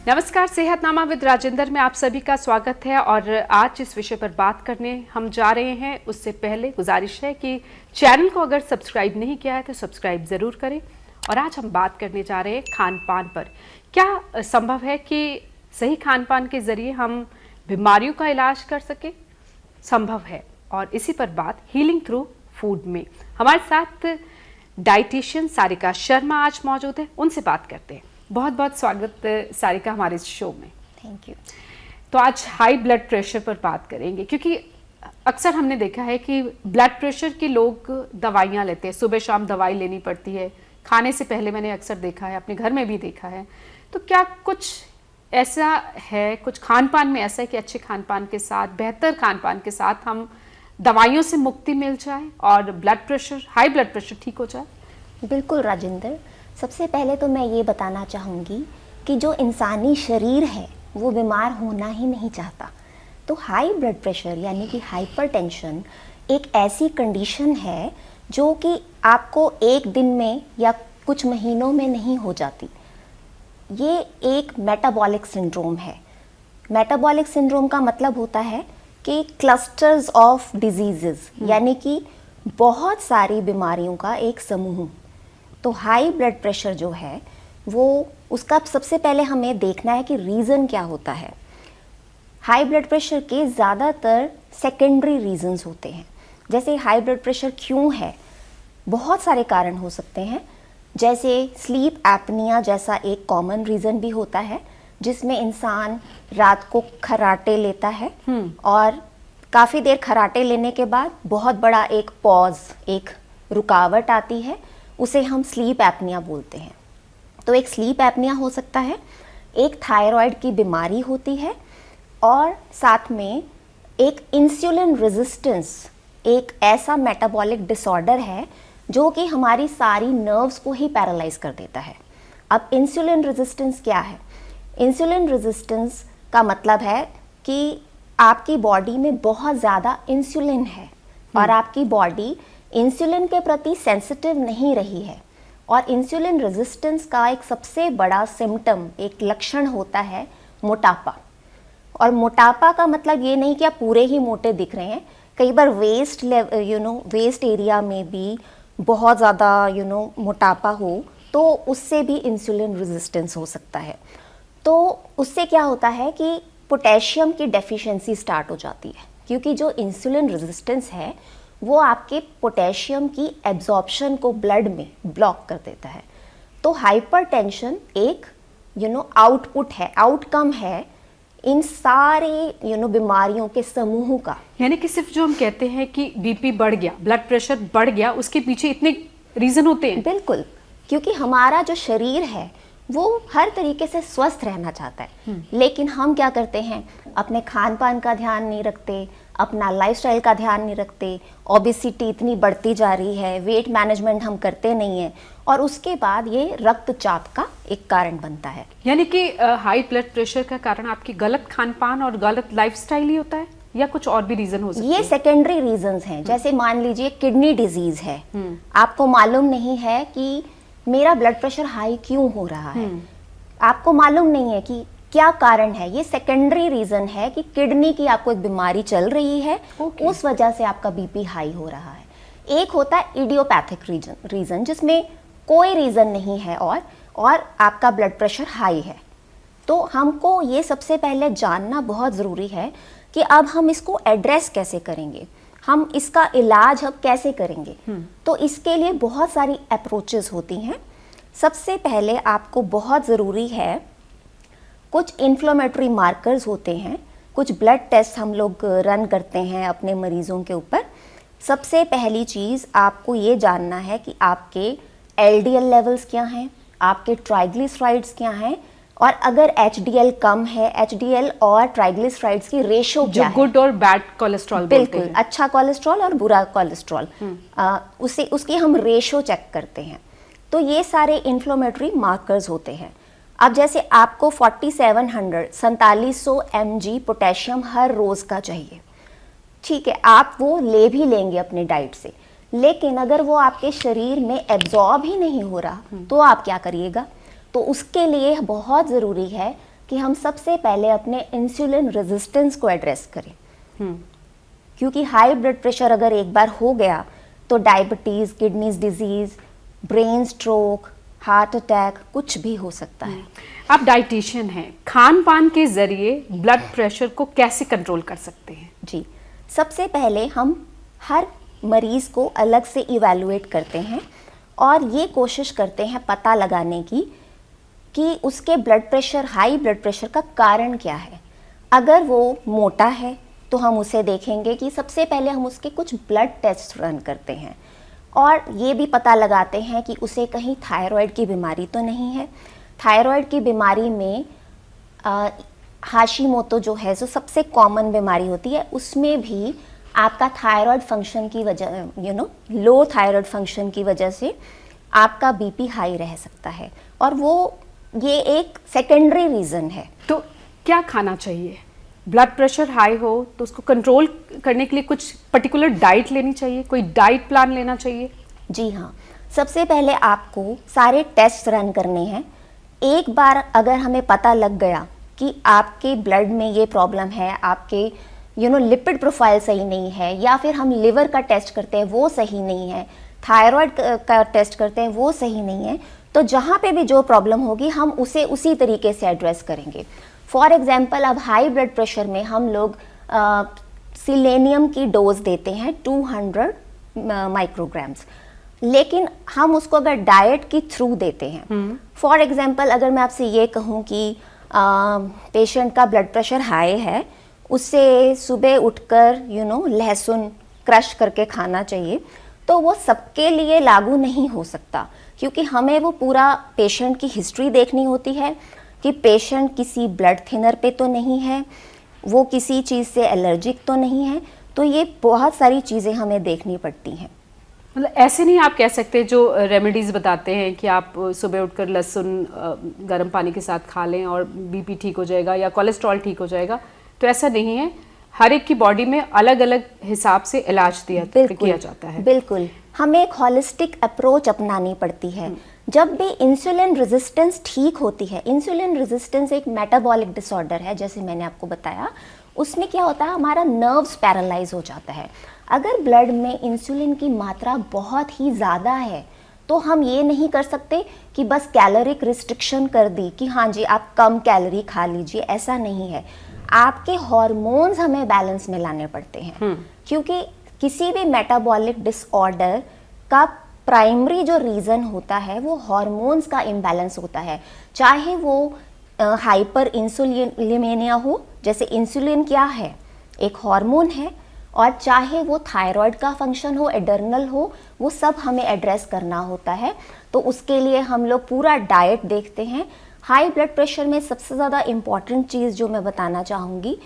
नमस्कार, सेहतनामा विद राजेंद्र में आप सभी का स्वागत है। और आज इस विषय पर बात करने हम जा रहे हैं, उससे पहले गुजारिश है कि चैनल को अगर सब्सक्राइब नहीं किया है तो सब्सक्राइब ज़रूर करें। और आज हम बात करने जा रहे हैं खान पान पर। क्या संभव है कि सही खान पान के ज़रिए हम बीमारियों का इलाज कर सकें? संभव है, और इसी पर बात हीलिंग थ्रू फूड में हमारे साथ डाइटिशियन सारिका शर्मा आज मौजूद है, उनसे बात करते हैं। बहुत बहुत स्वागत सारिका हमारे इस शो में। Thank you. तो आज हाई ब्लड प्रेशर पर बात करेंगे, क्योंकि अक्सर हमने देखा है कि ब्लड प्रेशर के लोग दवाइयाँ लेते हैं, सुबह शाम दवाई लेनी पड़ती है। खाने से पहले मैंने अक्सर देखा है, अपने घर में भी देखा है। तो क्या कुछ ऐसा है, कुछ खान पान में ऐसा है कि अच्छे खान पान के साथ, बेहतर खान पान के साथ हम दवाइयों से मुक्ति मिल जाए और blood pressure, high blood pressure ठीक हो जाए? बिल्कुल राजेंद्र, सबसे पहले तो मैं ये बताना चाहूँगी कि जो इंसानी शरीर है वो बीमार होना ही नहीं चाहता। तो हाई ब्लड प्रेशर यानी कि हाइपरटेंशन एक ऐसी कंडीशन है जो कि आपको एक दिन में या कुछ महीनों में नहीं हो जाती। ये एक मेटाबॉलिक सिंड्रोम है। मेटाबॉलिक सिंड्रोम का मतलब होता है कि क्लस्टर्स ऑफ डिजीजेस, यानी कि बहुत सारी बीमारियों का एक समूह। तो हाई ब्लड प्रेशर जो है वो उसका सबसे पहले हमें देखना है कि रीज़न क्या होता है। हाई ब्लड प्रेशर के ज़्यादातर सेकेंडरी रीजंस होते हैं। जैसे हाई ब्लड प्रेशर क्यों है, बहुत सारे कारण हो सकते हैं। जैसे स्लीप एपनिया जैसा एक कॉमन रीज़न भी होता है, जिसमें इंसान रात को खर्राटे लेता है और काफ़ी देर खर्राटे लेने के बाद बहुत बड़ा एक पॉज, एक रुकावट आती है, उसे हम स्लीप एपनिया बोलते हैं। तो एक स्लीप एपनिया हो सकता है, एक थायराइड की बीमारी होती है, और साथ में एक इंसुलिन रेजिस्टेंस, एक ऐसा मेटाबॉलिक डिसऑर्डर है जो कि हमारी सारी नर्व्स को ही पैरालाइज कर देता है। अब इंसुलिन रेजिस्टेंस क्या है? इंसुलिन रेजिस्टेंस का मतलब है कि आपकी बॉडी में बहुत ज़्यादा इंसुलिन है और आपकी बॉडी इंसुलिन के प्रति सेंसिटिव नहीं रही है। और इंसुलिन रेजिस्टेंस का एक सबसे बड़ा सिम्टम, एक लक्षण होता है मोटापा। और मोटापा का मतलब ये नहीं कि आप पूरे ही मोटे दिख रहे हैं। कई बार वेस्ट एरिया में भी बहुत ज़्यादा मोटापा हो तो उससे भी इंसुलिन रेजिस्टेंस हो सकता है। तो उससे क्या होता है कि पोटेशियम की डेफिशिएंसी स्टार्ट हो जाती है, क्योंकि जो इंसुलिन रेजिस्टेंस है वो आपके पोटेशियम की एब्जॉर्प्शन को ब्लड में ब्लॉक कर देता है। तो हाइपरटेंशन एक आउटपुट है, आउटकम है इन सारे बीमारियों के समूह का। यानी कि सिर्फ जो हम कहते हैं कि बीपी बढ़ गया, ब्लड प्रेशर बढ़ गया, उसके पीछे इतने रीजन होते हैं? बिल्कुल, क्योंकि हमारा जो शरीर है वो हर तरीके से स्वस्थ रहना चाहता है, लेकिन हम क्या करते हैं, अपने खान पान का ध्यान नहीं रखते, अपना लाइफस्टाइल का ध्यान नहीं रखते, ओबेसिटी इतनी बढ़ती जा रही है, वेट मैनेजमेंट हम करते नहीं हैं, और उसके बाद ये रक्तचाप का एक कारण बनता है। यानी कि हाई ब्लड प्रेशर का कारण आपकी गलत खान पान और गलत लाइफस्टाइल ही होता है, या कुछ और भी रीजन हो सकते हैं? ये सेकेंडरी रीजंस हैं। जैसे मान लीजिए किडनी डिजीज है, आपको मालूम नहीं है कि मेरा ब्लड प्रेशर हाई क्यों हो रहा है, आपको मालूम नहीं है कि क्या कारण है। ये सेकेंडरी रीजन है कि किडनी की आपको एक बीमारी चल रही है, उस वजह से आपका बीपी हाई हो रहा है। एक होता है इडियोपैथिक रीजन जिसमें कोई रीजन नहीं है और आपका ब्लड प्रेशर हाई है। तो हमको ये सबसे पहले जानना बहुत ज़रूरी है कि अब हम इसको एड्रेस कैसे करेंगे, हम इसका इलाज अब कैसे करेंगे। तो इसके लिए बहुत सारी अप्रोचेस होती हैं। सबसे पहले आपको बहुत ज़रूरी है, कुछ इन्फ्लेमेटरी मार्कर्स होते हैं, कुछ ब्लड टेस्ट हम लोग रन करते हैं अपने मरीज़ों के ऊपर। सबसे पहली चीज़ आपको ये जानना है कि आपके एलडीएल लेवल्स क्या हैं, आपके ट्राइग्लिसराइड्स क्या हैं, और अगर एचडीएल कम है, एचडीएल और ट्राइग्लिसराइड्स की रेशो क्या है, गुड और बैड कोलेस्ट्रॉल, बिल्कुल अच्छा कोलेस्ट्रॉल और बुरा कोलेस्ट्रॉल, उसकी हम रेशो चेक करते हैं। तो ये सारे इन्फ्लेमेटरी मार्कर्स होते हैं। अब जैसे आपको 4700 mg पोटेशियम हर रोज़ का चाहिए, ठीक है, आप वो ले भी लेंगे अपने डाइट से, लेकिन अगर वो आपके शरीर में एब्जॉर्ब ही नहीं हो रहा तो आप क्या करिएगा? तो उसके लिए बहुत ज़रूरी है कि हम सबसे पहले अपने इंसुलिन रेजिस्टेंस को एड्रेस करें, क्योंकि हाई ब्लड प्रेशर अगर एक बार हो गया तो diabetes, kidneys disease, brain stroke, heart attack कुछ भी हो सकता है। आप डाइटिशियन हैं, खान पान के जरिए ब्लड प्रेशर को कैसे कंट्रोल कर सकते हैं? जी, सबसे पहले हम हर मरीज़ को अलग से इवैल्यूएट करते हैं और ये कोशिश करते हैं पता लगाने की कि उसके blood pressure, high blood pressure का कारण क्या है। अगर वो मोटा है तो हम उसे देखेंगे कि सबसे पहले हम उसके कुछ ब्लड टेस्ट रन करते हैं और ये भी पता लगाते हैं कि उसे कहीं थायराइड की बीमारी तो नहीं है। थायराइड की बीमारी में हाशिमोतो जो है, जो सबसे कॉमन बीमारी होती है, उसमें भी आपका थायराइड फंक्शन की वजह, लो थायराइड फंक्शन की वजह से आपका बीपी हाई रह सकता है और ये एक सेकेंडरी रीज़न है। तो क्या खाना चाहिए? ब्लड प्रेशर हाई हो तो उसको कंट्रोल करने के लिए कुछ पर्टिकुलर डाइट लेनी चाहिए, कोई डाइट प्लान लेना चाहिए? जी हाँ, सबसे पहले आपको सारे टेस्ट रन करने हैं। एक बार अगर हमें पता लग गया कि आपके ब्लड में ये प्रॉब्लम है, आपके लिपिड प्रोफाइल सही नहीं है, या फिर हम लिवर का टेस्ट करते हैं वो सही नहीं है, थायराइड का टेस्ट करते हैं वो सही नहीं है, तो जहाँ पे भी जो प्रॉब्लम होगी हम उसे उसी तरीके से एड्रेस करेंगे। फॉर एग्जाम्पल, अब हाई ब्लड प्रेशर में हम लोग सिलेनियम की डोज देते हैं 200 माइक्रोग्राम्स, लेकिन हम उसको अगर डाइट के थ्रू देते हैं, फॉर एग्जाम्पल अगर मैं आपसे ये कहूँ कि पेशेंट का ब्लड प्रेशर हाई है, उससे सुबह उठकर लहसुन क्रश करके खाना चाहिए, तो वो सबके लिए लागू नहीं हो सकता, क्योंकि हमें वो पूरा पेशेंट की हिस्ट्री देखनी होती है कि पेशेंट किसी ब्लड थिनर पे तो नहीं है, वो किसी चीज़ से एलर्जिक तो नहीं है, तो ये बहुत सारी चीज़ें हमें देखनी पड़ती हैं। मतलब ऐसे नहीं आप कह सकते जो रेमेडीज़ बताते हैं कि आप सुबह उठकर लहसुन गर्म पानी के साथ खा लें और बीपी ठीक हो जाएगा या कोलेस्ट्रॉल ठीक हो जाएगा, तो ऐसा नहीं है। हर एक की बॉडी में अलग अलग हिसाब से इलाज किया जाता है। बिल्कुल, हमें एक हॉलिस्टिक अप्रोच अपनानी पड़ती है। जब भी इंसुलिन रेजिस्टेंस ठीक होती है, इंसुलिन रेजिस्टेंस एक मेटाबॉलिक डिसऑर्डर है, जैसे मैंने आपको बताया, उसमें क्या होता है, हमारा नर्व्स पैरालाइज हो जाता है। अगर ब्लड में इंसुलिन की मात्रा बहुत ही ज़्यादा है तो हम ये नहीं कर सकते कि बस कैलोरिक रिस्ट्रिक्शन कर दी कि हाँ जी आप कम कैलोरी खा लीजिए, ऐसा नहीं है। आपके हार्मोन्स हमें बैलेंस में लाने पड़ते हैं, क्योंकि किसी भी मेटाबॉलिक डिसऑर्डर का प्राइमरी जो रीज़न होता है वो हार्मोन्स का इम्बैलेंस होता है। चाहे वो हाइपर इंसुलिनेमिया हो, जैसे इंसुलिन क्या है, एक हार्मोन है, और चाहे वो थायराइड का फंक्शन हो, एडर्नल हो, वो सब हमें एड्रेस करना होता है। तो उसके लिए हम लोग पूरा डाइट देखते हैं। हाई ब्लड प्रेशर में सबसे ज़्यादा इम्पॉर्टेंट चीज़ जो मैं बताना चाहूँगी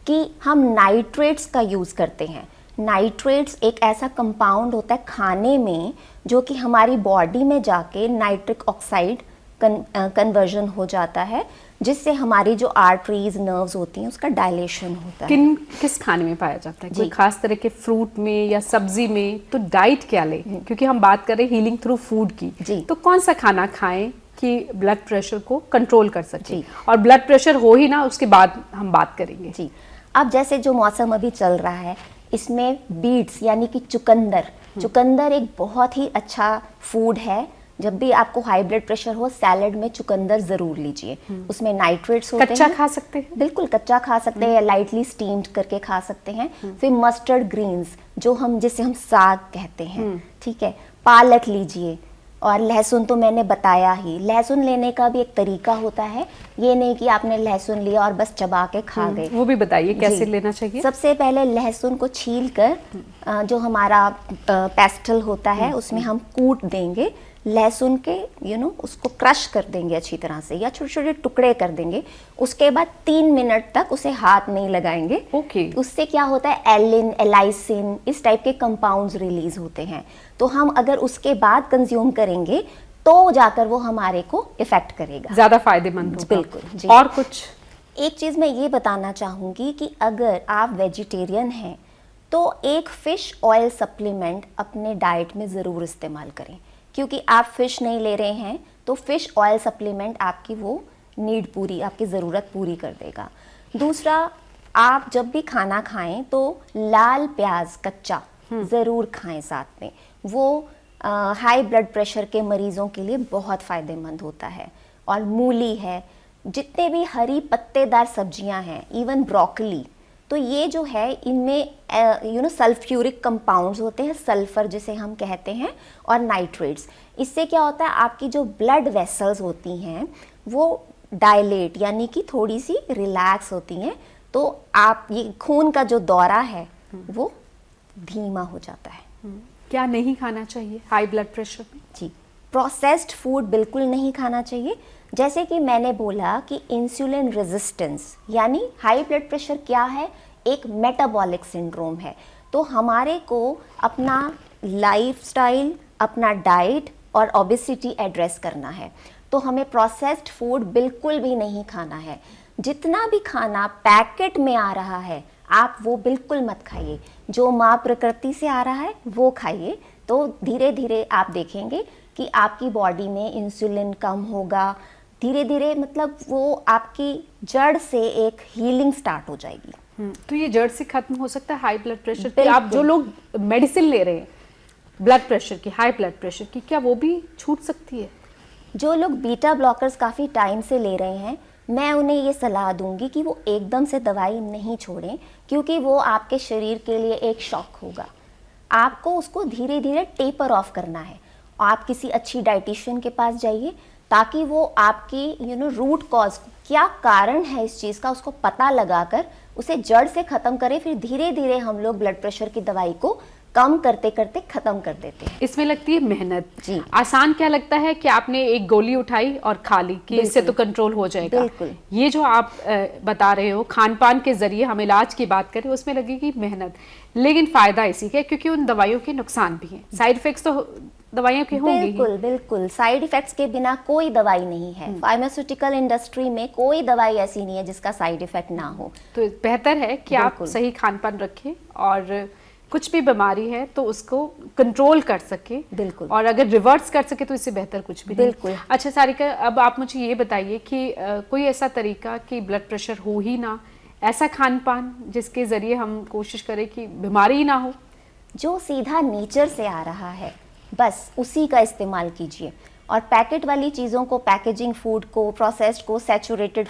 कि हम नाइट्रेट्स का यूज़ करते हैं। नाइट्रेट्स एक ऐसा कंपाउंड होता है खाने में जो कि हमारी बॉडी में जाके नाइट्रिक ऑक्साइड कन्वर्जन हो जाता है, जिससे हमारी जो आर्टरीज, नर्व्स होती हैं उसका डायलेशन होता है। किस खाने में पाया जाता है? कोई खास तरह के फ्रूट में या सब्जी में? तो डाइट क्या ले, क्योंकि हम बात कर रहे हैं हीलिंग थ्रू फूड की, तो कौन सा खाना खाएं कि ब्लड प्रेशर को कंट्रोल कर सके? और ब्लड प्रेशर हो ही ना, उसके बाद हम बात करेंगे। जी, अब जैसे जो मौसम अभी चल रहा है, इसमें बीट्स यानी कि चुकंदर एक बहुत ही अच्छा फूड है। जब भी आपको हाई ब्लड प्रेशर हो, सैलेड में चुकंदर जरूर लीजिए। उसमें नाइट्रेट्स होते हैं। कच्चा खा सकते हैं? बिल्कुल कच्चा खा सकते हैं या लाइटली स्टीम्ड करके खा सकते हैं। फिर मस्टर्ड ग्रीन्स जिसे हम साग कहते हैं, ठीक है, पालक लीजिए। और लहसुन तो मैंने बताया ही, लहसुन लेने का भी एक तरीका होता है, ये नहीं कि आपने लहसुन लिया और बस चबा के खा गए। वो भी बताइए कैसे लेना चाहिए। सबसे पहले लहसुन को छील कर जो हमारा पेस्टल होता है उसमें हम कूट देंगे लहसुन के, उसको क्रश कर देंगे अच्छी तरह से या छोटे छोटे टुकड़े कर देंगे। उसके बाद 3 मिनट तक उसे हाथ नहीं लगाएंगे। ओके। उससे क्या होता है, एलिन, एलाइसिन, इस टाइप के कंपाउंड्स रिलीज होते हैं। तो हम अगर उसके बाद कंज्यूम करेंगे तो जाकर वो हमारे को इफेक्ट करेगा, ज्यादा फायदेमंद होगा। बिल्कुल जी। और कुछ एक चीज मैं ये बताना चाहूंगी कि अगर आप वेजिटेरियन हैं तो एक फिश ऑयल सप्लीमेंट अपने डाइट में जरूर इस्तेमाल करें, क्योंकि आप फिश नहीं ले रहे हैं तो फिश ऑयल सप्लीमेंट आपकी वो नीड पूरी, आपकी ज़रूरत पूरी कर देगा। दूसरा, आप जब भी खाना खाएं तो लाल प्याज कच्चा ज़रूर खाएं साथ में, वो हाई ब्लड प्रेशर के मरीज़ों के लिए बहुत फ़ायदेमंद होता है। और मूली है, जितने भी हरी पत्तेदार सब्जियां हैं, इवन ब्रोकली, तो ये जो है इनमें सल्फ्यूरिक कंपाउंड्स होते हैं, सल्फर जिसे हम कहते हैं, और नाइट्रेट्स। इससे क्या होता है, आपकी जो ब्लड वेसल्स होती हैं वो डायलेट यानी कि थोड़ी सी रिलैक्स होती हैं, तो आप ये खून का जो दौरा है वो धीमा हो जाता है। क्या नहीं खाना चाहिए हाई ब्लड प्रेशर में? जी, प्रोसेस्ड फूड बिल्कुल नहीं खाना चाहिए। जैसे कि मैंने बोला कि इंसुलिन रेजिस्टेंस यानी हाई ब्लड प्रेशर क्या है, एक मेटाबॉलिक सिंड्रोम है। तो हमारे को अपना लाइफस्टाइल, अपना डाइट और ओबेसिटी एड्रेस करना है। तो हमें प्रोसेस्ड फूड बिल्कुल भी नहीं खाना है। जितना भी खाना पैकेट में आ रहा है आप वो बिल्कुल मत खाइए। जो माँ प्रकृति से आ रहा है वो खाइए, तो धीरे धीरे आप देखेंगे कि आपकी बॉडी में इंसुलिन कम होगा। धीरे धीरे मतलब वो आपकी जड़ से एक हीलिंग स्टार्ट हो जाएगी। तो ये जड़ से खत्म हो सकता है हाई ब्लड प्रेशर की? आप जो लोग मेडिसिन ले रहे हैं ब्लड प्रेशर की, हाई ब्लड प्रेशर की, क्या वो भी छूट सकती है? जो लोग बीटा ब्लॉकर्स काफ़ी टाइम से ले रहे हैं, मैं उन्हें ये सलाह दूंगी कि वो एकदम से दवाई नहीं छोड़ें, क्योंकि वो आपके शरीर के लिए एक शॉक होगा। आपको उसको धीरे धीरे टेपर ऑफ करना है। आप किसी अच्छी डाइटिशियन के पास जाइए ताकि वो आपकी रूट कॉज, क्या कारण है इस चीज़ का, उसको पता लगाकर उसे जड़ से ख़त्म करें। फिर धीरे धीरे हम लोग ब्लड प्रेशर की दवाई को कम करते करते खत्म कर देते हैं। इसमें लगती है मेहनत। जी। आसान क्या लगता है कि आपने एक गोली उठाई और खा ली कि इससे तो कंट्रोल हो जाएगा। बिल्कुल। ये जो आप बता रहे हो खान पान के जरिए हम इलाज की बात करें, उसमें लगेगी मेहनत, लेकिन फायदा इसी का, क्योंकि उन दवाइयों के नुकसान भी हैं, साइड इफेक्ट्स तो दवाइयों के होंगे ही। बिल्कुल बिल्कुल, साइड इफेक्ट्स के बिना कोई दवाई नहीं है। फार्मास्यूटिकल इंडस्ट्री में कोई दवाई ऐसी नहीं है जिसका साइड इफेक्ट ना हो। तो बेहतर है कि आप सही खान पान रखें और कुछ भी बीमारी है तो उसको कंट्रोल कर सके। बिल्कुल। और अगर रिवर्स कर सके तो इससे बेहतर कुछ भी नहीं। बिल्कुल। अच्छा सारिका, अब आप मुझे ये बताइए कि कोई ऐसा तरीका कि ब्लड प्रेशर हो ही ना, ऐसा खान पान जिसके जरिए हम कोशिश करें कि बीमारी ही ना हो? जो सीधा नेचर से आ रहा है बस उसी का इस्तेमाल कीजिए। और पैकेट वाली चीज़ों को, पैकेजिंग फूड को, प्रोसेस्ड को, सैचुरेटेड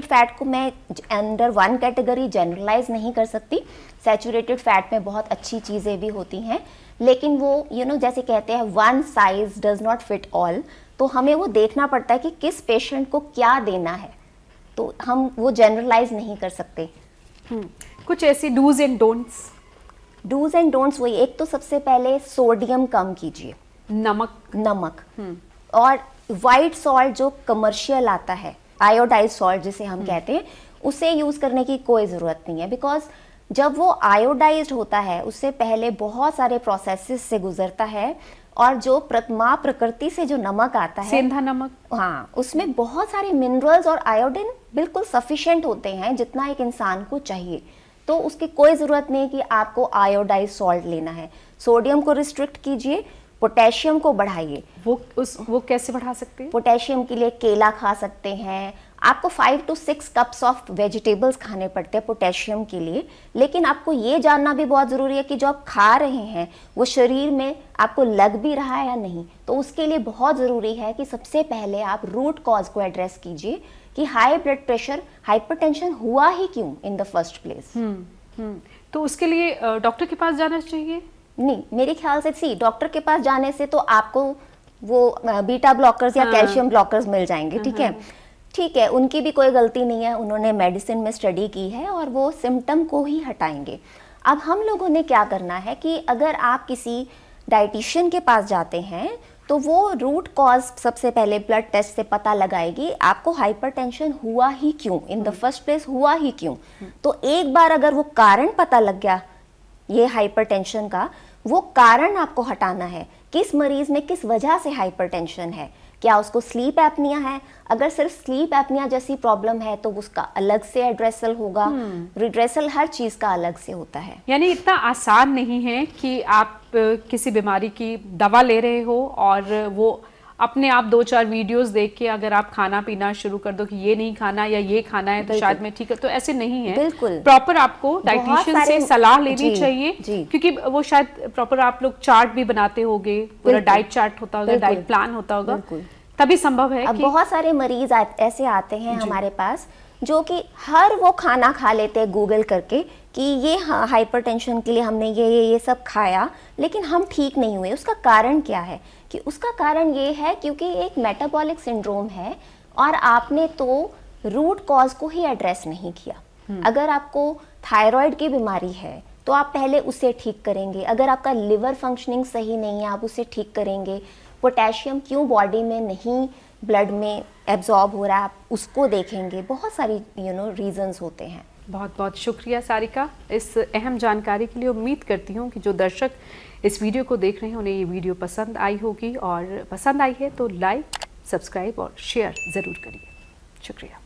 फैट को मैं अंडर वन कैटेगरी जनरलाइज नहीं कर सकती। सैचुरेटेड फैट में बहुत अच्छी चीज़ें भी होती हैं, लेकिन वो जैसे कहते हैं one size does not fit all. तो हमें वो देखना पड़ता है कि किस पेशेंट को क्या देना है, तो हम वो जनरलाइज नहीं कर सकते। कुछ ऐसी डूज एंड डोंट्स वही, एक तो सबसे पहले सोडियम कम कीजिए, नमक और वाइट सॉल्ट जो कमर्शियल आता है, आयोडाइज सॉल्ट जिसे हम कहते हैं, उसे यूज करने की कोई जरूरत नहीं है। बिकॉज जब वो आयोडाइज्ड होता है उससे पहले बहुत सारे प्रोसेसेस से गुजरता है, और जो माँ प्रकृति से जो नमक आता है, सेंधा नमक, हाँ, उसमें बहुत सारे मिनरल्स और आयोडीन बिल्कुल सफिशिएंट होते हैं जितना एक इंसान को चाहिए। तो उसकी कोई ज़रूरत नहीं कि आपको आयोडाइज सॉल्ट लेना है। सोडियम को रिस्ट्रिक्ट कीजिए, पोटेशियम को बढ़ाइए। वो कैसे बढ़ा सकते हैं? पोटेशियम के लिए केला खा सकते हैं। आपको 5 to 6 कप्स ऑफ वेजिटेबल्स खाने पड़ते हैं पोटेशियम के लिए। लेकिन आपको ये जानना भी बहुत ज़रूरी है कि जो आप खा रहे हैं वो शरीर में आपको लग भी रहा है या नहीं। तो उसके लिए बहुत ज़रूरी है कि सबसे पहले आप रूट कॉज को एड्रेस कीजिए कि हाई ब्लड प्रेशर, हाइपरटेंशन हुआ ही क्यों इन द फर्स्ट प्लेस। तो उसके लिए डॉक्टर के पास जाना चाहिए? नहीं, मेरे ख्याल से डॉक्टर के पास जाने से तो आपको वो बीटा ब्लॉकर्स या कैल्शियम ब्लॉकर्स मिल जाएंगे, ठीक है, उनकी भी कोई गलती नहीं है, उन्होंने मेडिसिन में स्टडी की है और वो सिम्टम को ही हटाएंगे। अब हम लोगों ने क्या करना है कि अगर आप किसी डाइटिशियन के पास जाते हैं तो वो रूट कॉज सबसे पहले ब्लड टेस्ट से पता लगाएगी आपको हाइपरटेंशन हुआ ही क्यों, इन द फर्स्ट प्लेस हुआ ही क्यों। तो एक बार अगर वो कारण पता लग गया ये हाइपरटेंशन का, वो कारण आपको हटाना है। किस मरीज में किस वजह से हाइपरटेंशन है, क्या उसको स्लीप एपनिया है? अगर सिर्फ स्लीप एपनिया जैसी प्रॉब्लम है तो उसका अलग से एड्रेसल होगा। रिड्रेसल हर चीज का अलग से होता है। यानी इतना आसान नहीं है कि आप किसी बीमारी की दवा ले रहे हो और वो अपने आप 2-4 वीडियोस देख के अगर आप खाना पीना शुरू कर दो कि ये नहीं खाना या ये खाना है तो शायद मैं ठीक है, तो ऐसे नहीं है। बिल्कुल। प्रॉपर आपको डाइटिशियन से सलाह लेनी चाहिए, क्योंकि वो शायद प्रॉपर आप लोग चार्ट भी बनाते होगे, पूरा डाइट चार्ट होता होगा, डाइट प्लान होता होगा, तभी संभव है। अब बहुत सारे मरीज ऐसे आते हैं हमारे पास जो कि हर वो खाना खा लेते हैं गूगल करके कि ये हाइपरटेंशन के लिए हमने ये सब खाया लेकिन हम ठीक नहीं हुए। उसका कारण क्या है? कि उसका कारण ये है क्योंकि एक मेटाबॉलिक सिंड्रोम है और आपने तो रूट कॉज को ही एड्रेस नहीं किया। अगर आपको थायराइड की बीमारी है तो आप पहले उसे ठीक करेंगे। अगर आपका लिवर फंक्शनिंग सही नहीं है आप उसे ठीक करेंगे। पोटेशियम क्यों बॉडी में नहीं ब्लड में एब्जॉर्ब हो रहा है आप उसको देखेंगे। बहुत सारी रीजंस होते हैं। बहुत बहुत शुक्रिया सारिका इस अहम जानकारी के लिए। उम्मीद करती हूँ कि जो दर्शक इस वीडियो को देख रहे हैं उन्हें ये वीडियो पसंद आई होगी, और पसंद आई है तो लाइक, सब्सक्राइब और शेयर ज़रूर करिए। शुक्रिया।